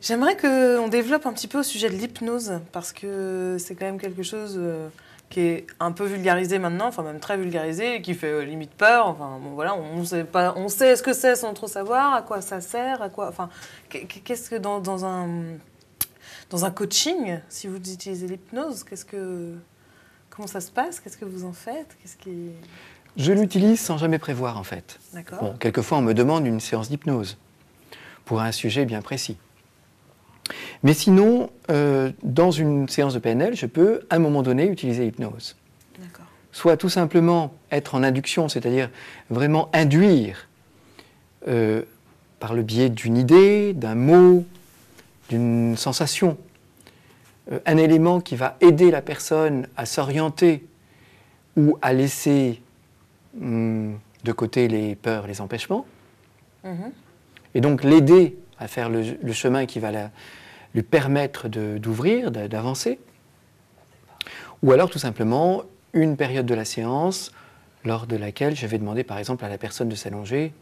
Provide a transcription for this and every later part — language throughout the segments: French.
J'aimerais qu'on développe un petit peu au sujet de l'hypnose, parce que c'est quand même quelque chose qui est un peu vulgarisé maintenant, enfin même très vulgarisé, et qui fait limite peur. Enfin bon, voilà, on sait pas, on sait ce que c'est sans trop savoir, à quoi ça sert, à quoi. Enfin, qu'est-ce que dans un coaching, si vous utilisez l'hypnose, comment ça se passe, qu'est-ce que vous en faites, Je l'utilise sans jamais prévoir en fait. D'accord. Bon, quelquefois on me demande une séance d'hypnose pour un sujet bien précis. Mais sinon, dans une séance de PNL, je peux à un moment donné utiliser l'hypnose. D'accord. Soit tout simplement être en induction, c'est-à-dire vraiment induire par le biais d'une idée, d'un mot, d'une sensation, un élément qui va aider la personne à s'orienter ou à laisser de côté les peurs, les empêchements, et donc l'aider à faire le chemin qui va lui permettre d'ouvrir, d'avancer, ou alors tout simplement une période de la séance lors de laquelle je vais demander par exemple à la personne de s'allonger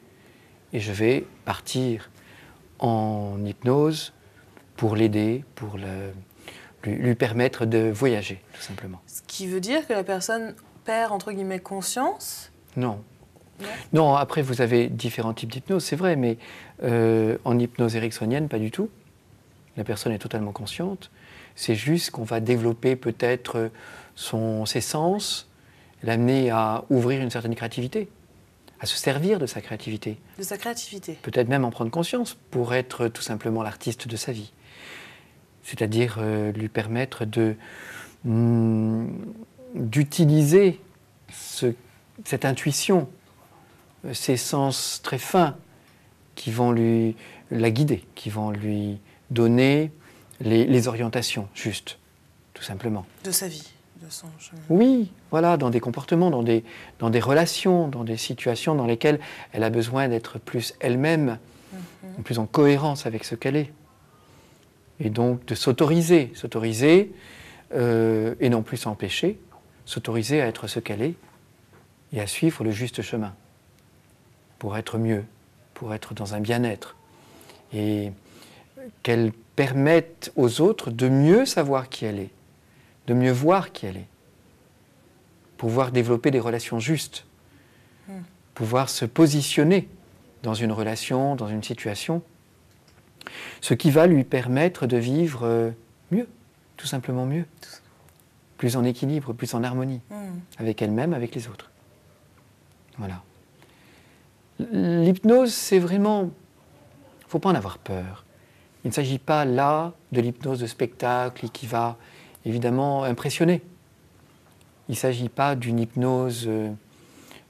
et je vais partir en hypnose pour l'aider, pour lui permettre de voyager tout simplement. Ce qui veut dire que la personne perd entre guillemets conscience. Non. Non, après vous avez différents types d'hypnose, c'est vrai, mais en hypnose ericksonienne, pas du tout. La personne est totalement consciente. C'est juste qu'on va développer peut-être ses sens, l'amener à ouvrir une certaine créativité, à se servir de sa créativité. De sa créativité. Peut-être même en prendre conscience pour être tout simplement l'artiste de sa vie. C'est-à-dire lui permettre d'utiliser cette intuition, ces sens très fins qui vont la guider, qui vont lui donner les orientations justes, tout simplement. De sa vie, de son chemin. Oui, voilà, dans des comportements, dans des relations, dans des situations dans lesquelles elle a besoin d'être plus elle-même, plus en cohérence avec ce qu'elle est. Et donc de s'autoriser, et non plus s'empêcher, s'autoriser à être ce qu'elle est et à suivre le juste chemin pour être mieux, pour être dans un bien-être. Et qu'elle permette aux autres de mieux savoir qui elle est, de mieux voir qui elle est, pouvoir développer des relations justes, pouvoir se positionner dans une relation, dans une situation, ce qui va lui permettre de vivre mieux, tout simplement mieux, plus en équilibre, plus en harmonie, avec elle-même, avec les autres. Voilà. L'hypnose, c'est vraiment... Il ne faut pas en avoir peur. Il ne s'agit pas là de l'hypnose de spectacle qui va évidemment impressionner. Il ne s'agit pas d'une hypnose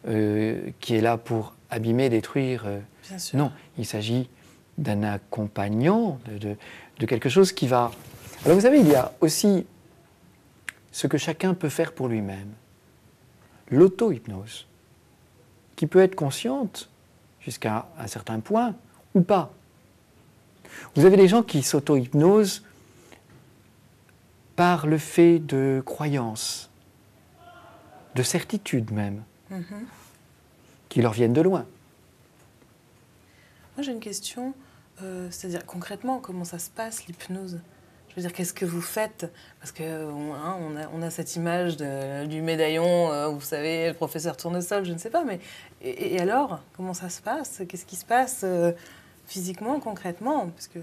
qui est là pour abîmer, détruire. Bien sûr. Non, il s'agit d'un accompagnant, de quelque chose qui va... Alors vous savez, il y a aussi ce que chacun peut faire pour lui-même. L'auto-hypnose, qui peut être consciente jusqu'à un certain point ou pas. Vous avez des gens qui s'auto-hypnosent par le fait de croyances, de certitudes même, qui leur viennent de loin. Moi j'ai une question, c'est-à-dire concrètement comment ça se passe l'hypnose? Je veux dire, qu'est-ce que vous faites? Parce qu'on a cette image du médaillon, vous savez, le professeur Tournesol, je ne sais pas, mais et alors, comment ça se passe? Qu'est-ce qui se passe physiquement, concrètement? Parce que...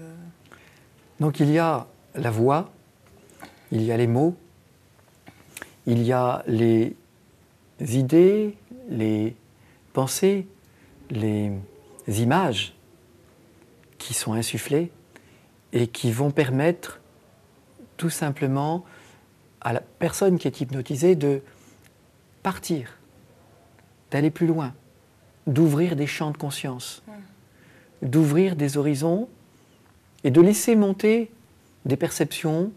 Donc il y a la voix, il y a les mots, il y a les idées, les pensées, les images qui sont insufflées et qui vont permettre tout simplement à la personne qui est hypnotisée de partir, d'aller plus loin, d'ouvrir des champs de conscience, d'ouvrir des horizons et de laisser monter des perceptions,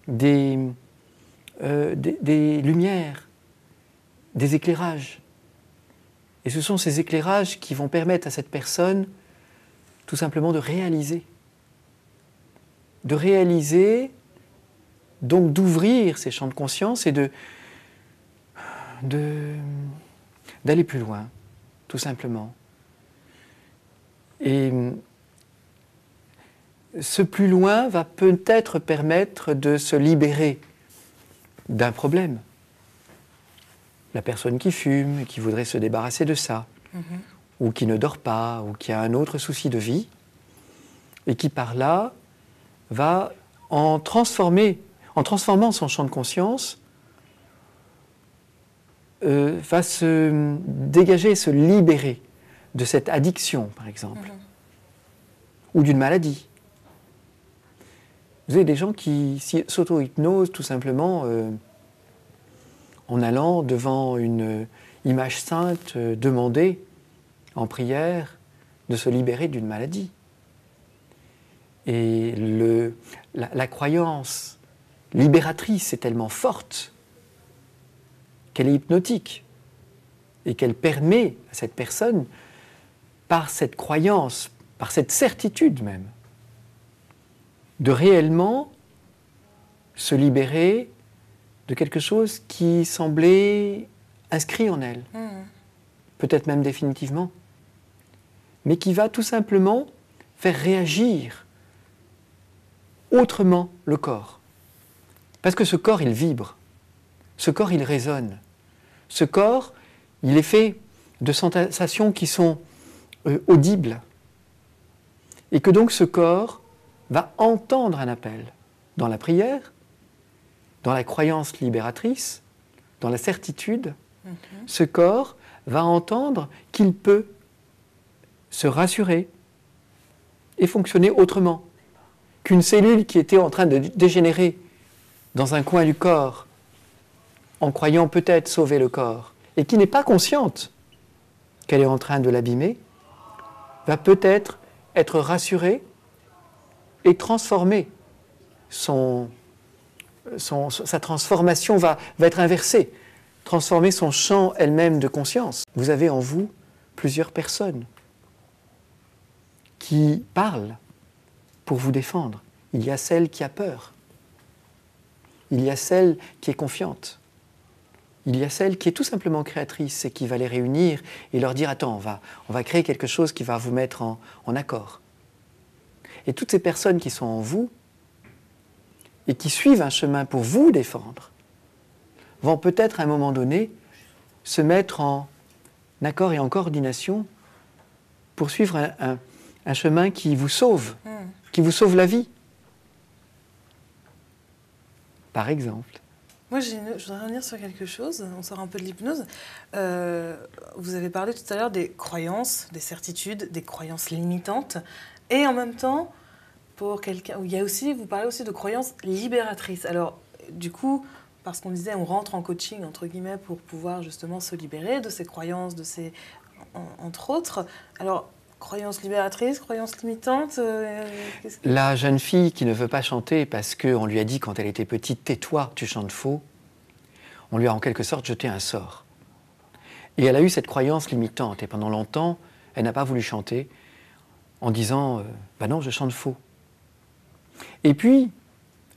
des lumières, des éclairages. Et ce sont ces éclairages qui vont permettre à cette personne tout simplement de réaliser, donc d'ouvrir ces champs de conscience et d'aller plus loin, tout simplement. Et ce plus loin va peut-être permettre de se libérer d'un problème. La personne qui fume, qui voudrait se débarrasser de ça, ou qui ne dort pas, ou qui a un autre souci de vie, et qui par là va en transformant son champ de conscience, va se dégager, se libérer de cette addiction, par exemple, ou d'une maladie. Vous avez des gens qui s'auto-hypnosent tout simplement en allant devant une image sainte, demander en prière de se libérer d'une maladie. Et la croyance libératrice est tellement forte qu'elle est hypnotique et qu'elle permet à cette personne, par cette croyance, par cette certitude même, de réellement se libérer de quelque chose qui semblait inscrit en elle, peut-être même définitivement, mais qui va tout simplement faire réagir autrement le corps. Parce que ce corps, il vibre, ce corps, il résonne, ce corps, il est fait de sensations qui sont audibles, et que donc ce corps va entendre un appel dans la prière, dans la croyance libératrice, dans la certitude. Ce corps va entendre qu'il peut se rassurer et fonctionner autrement, qu'une cellule qui était en train de dégénérer dans un coin du corps, en croyant peut-être sauver le corps, et qui n'est pas consciente qu'elle est en train de l'abîmer, va peut-être être rassurée et transformer sa transformation va être inversée, transformer son champ elle-même de conscience. Vous avez en vous plusieurs personnes qui parlent pour vous défendre. Il y a celle qui a peur. Il y a celle qui est confiante. Il y a celle qui est tout simplement créatrice et qui va les réunir et leur dire « Attends, on va créer quelque chose qui va vous mettre en accord. » Et toutes ces personnes qui sont en vous et qui suivent un chemin pour vous défendre vont peut-être à un moment donné se mettre en accord et en coordination pour suivre un chemin qui vous sauve la vie. Par exemple. Moi, je voudrais revenir sur quelque chose. On sort un peu de l'hypnose. Vous avez parlé tout à l'heure des croyances, des certitudes, des croyances limitantes. Et en même temps, pour quelqu'un, vous parlez aussi de croyances libératrices. Alors, du coup, parce qu'on disait, on rentre en coaching, entre guillemets, pour pouvoir justement se libérer de ces croyances, entre autres. Alors, croyances libératrices, croyances limitantes La jeune fille qui ne veut pas chanter parce qu'on lui a dit quand elle était petite « tais-toi, tu chantes faux », on lui a en quelque sorte jeté un sort. Et elle a eu cette croyance limitante et pendant longtemps, elle n'a pas voulu chanter en disant « bah non, je chante faux ». Et puis,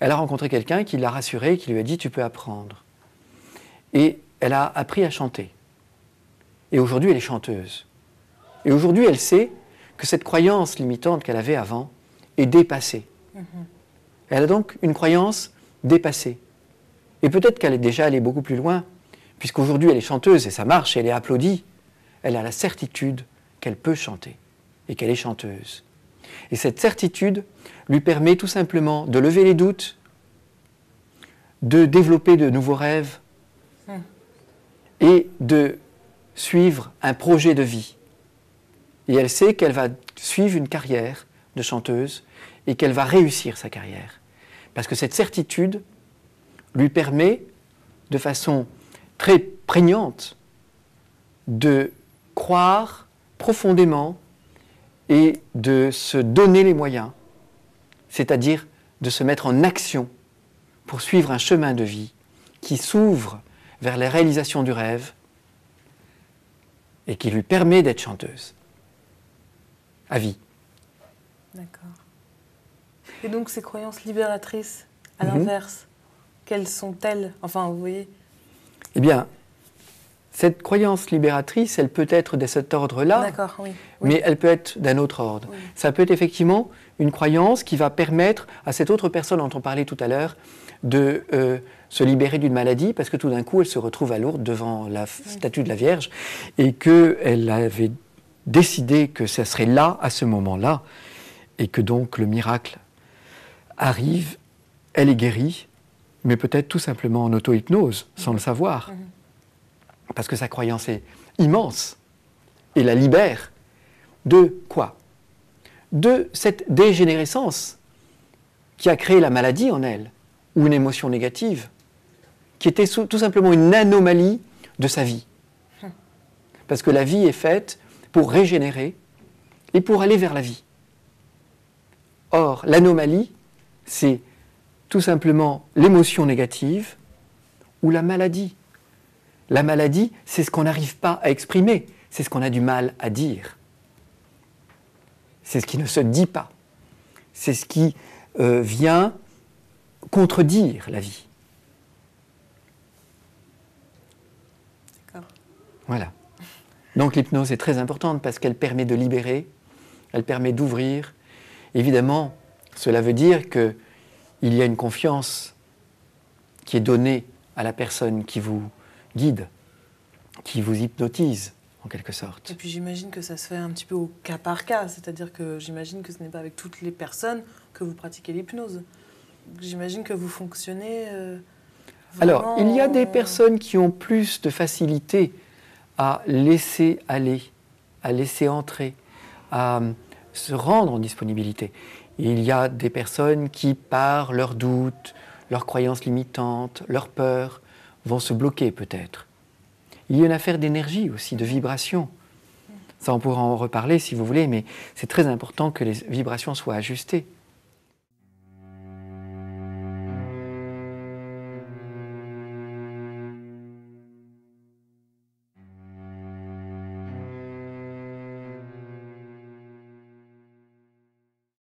elle a rencontré quelqu'un qui l'a rassurée, qui lui a dit « tu peux apprendre ». Et elle a appris à chanter. Et aujourd'hui, elle est chanteuse. Et aujourd'hui, elle sait que cette croyance limitante qu'elle avait avant est dépassée. Elle a donc une croyance dépassée. Et peut-être qu'elle est déjà allée beaucoup plus loin, puisqu'aujourd'hui elle est chanteuse et ça marche, elle est applaudie. Elle a la certitude qu'elle peut chanter et qu'elle est chanteuse. Et cette certitude lui permet tout simplement de lever les doutes, de développer de nouveaux rêves et de suivre un projet de vie. Et elle sait qu'elle va suivre une carrière de chanteuse et qu'elle va réussir sa carrière. Parce que cette certitude lui permet, de façon très prégnante, de croire profondément et de se donner les moyens, c'est-à-dire de se mettre en action pour suivre un chemin de vie qui s'ouvre vers la réalisation du rêve et qui lui permet d'être chanteuse. À vie. D'accord. Et donc ces croyances libératrices, à l'inverse, quelles sont-elles? Enfin, vous voyez. Eh bien, Cette croyance libératrice, elle peut être de cet ordre-là, D'accord, oui. mais elle peut être d'un autre ordre. Oui. Ça peut être effectivement une croyance qui va permettre à cette autre personne dont on parlait tout à l'heure de se libérer d'une maladie, parce que tout d'un coup, elle se retrouve à Lourdes devant la statue de la Vierge, et qu'elle avait décidé que ça serait là, à ce moment-là, et que donc le miracle arrive, elle est guérie, mais peut-être tout simplement en auto-hypnose, sans le savoir. Parce que sa croyance est immense, et la libère de quoi? De cette dégénérescence qui a créé la maladie en elle, ou une émotion négative, qui était tout simplement une anomalie de sa vie. Parce que la vie est faite pour régénérer et pour aller vers la vie. Or, l'anomalie, c'est tout simplement l'émotion négative ou la maladie. La maladie, c'est ce qu'on n'arrive pas à exprimer, c'est ce qu'on a du mal à dire. C'est ce qui ne se dit pas. C'est ce qui vient contredire la vie. D'accord. Voilà. Donc l'hypnose est très importante parce qu'elle permet de libérer, elle permet d'ouvrir. Évidemment, cela veut dire qu'il y a une confiance qui est donnée à la personne qui vous guide, qui vous hypnotise, en quelque sorte. Et puis j'imagine que ça se fait un petit peu au cas par cas, c'est-à-dire que j'imagine que ce n'est pas avec toutes les personnes que vous pratiquez l'hypnose. J'imagine que vous fonctionnez Alors, il y a des vraiment- personnes qui ont plus de facilité à laisser aller, à laisser entrer, à se rendre en disponibilité. Et il y a des personnes qui, par leurs doutes, leurs croyances limitantes, leurs peurs, vont se bloquer peut-être. Il y a une affaire d'énergie aussi, de vibration. Ça, on pourra en reparler si vous voulez, mais c'est très important que les vibrations soient ajustées.